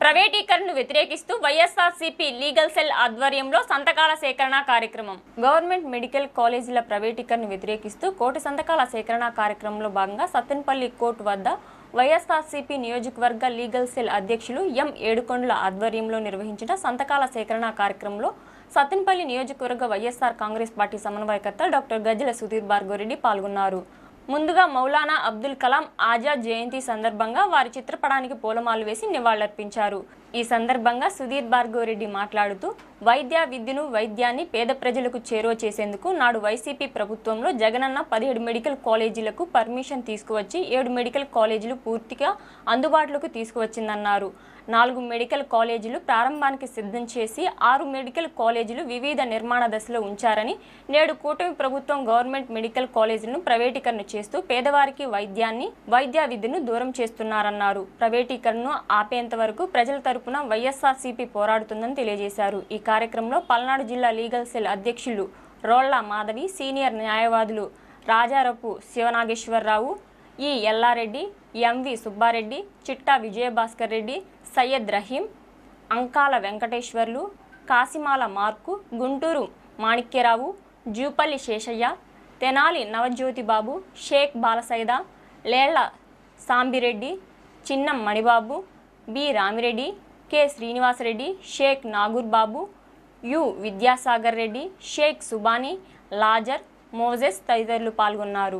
ప్రైవేటీకరణను వ్యతిరేకిస్తూ YSRCP legal cell ఆధ్వర్యంలో సంతకాల సేకరణ కార్యక్రమం. గవర్నమెంట్ మెడికల్ కాలేజీల ప్రైవేటీకరణను వ్యతిరేకిస్తూ కోటి సంతకాల సేకరణ కార్యక్రమంలో భాగంగా సత్తెనపల్లి కోర్టు వద్ద వైఎస్ఆర్సీపీ నియోజకవర్గ లీగల్ సెల్ అధ్యక్షులు ఎం ఏడుకొండల ఆధ్వర్యంలో నిర్వహించిన సంతకాల సేకరణ కార్యక్రమంలో సత్తెనపల్లి నియోజకవర్గ వైఎస్ఆర్ కాంగ్రెస్ పార్టీ సమన్వయకర్త డాక్టర్ గజ్జల సుధీర్ భార్గవరెడ్డి పాల్గొన్నారు. ముందుగా మౌలానా అబ్దుల్ కలాం ఆజాద్ జయంతి సందర్భంగా వారి చిత్రపటానికి పూలమాలు వేసి నివాళులర్పించారు. ఈ సందర్భంగా సుధీర్ భార్గవరెడ్డి మాట్లాడుతూ వైద్యాన్ని పేద ప్రజలకు చేరువ చేసేందుకు నాడు వైసీపీ ప్రభుత్వంలో జగనన్న 17 మెడికల్ కాలేజీలకు పర్మిషన్ తీసుకువచ్చి 7 మెడికల్ కాలేజీలు పూర్తిగా అందుబాటులోకి తీసుకువచ్చిందన్నారు. 4 మెడికల్ కాలేజీలు ప్రారంభానికి సిద్ధం చేసి 6 మెడికల్ కాలేజీలు వివిధ నిర్మాణ దశలో ఉంచారని, నేడు కూటమి ప్రభుత్వం గవర్నమెంట్ మెడికల్ కాలేజీలను ప్రైవేటీకరణ చేస్తూ పేదవారికి వైద్య విద్యను దూరం చేస్తున్నారన్నారు. ప్రైవేటీకరణను ఆపేంత వరకు ప్రజల తరపున వైఎస్ఆర్సీపీ పోరాడుతుందని తెలియజేశారు. ఈ కార్యక్రమంలో పల్నాడు జిల్లా లీగల్ సెల్ అధ్యక్షులు రోళ్ల మాధవి, సీనియర్ న్యాయవాదులు రాజారపు శివనాగేశ్వరరావు, ఈ Yellareddy, MV Subbareddy, Chitta Vijayabhaskar Reddy, Syed Rahim, Ankala Venkateswarlu, Kasimala Mark, Guntur Manikyarao, Jupalli Seshaiah, Tenali Navajyothibabu, Sheikh Balasaida, Lella Sambireddy, Chinnam Manibabu, B Ramireddy, K Srinivasareddy, Sheikh Nagur Babu, U Vidyasagar Reddy, Sheikh Subhani, Lazar, Moses తదితరులు పాల్గొన్నారు.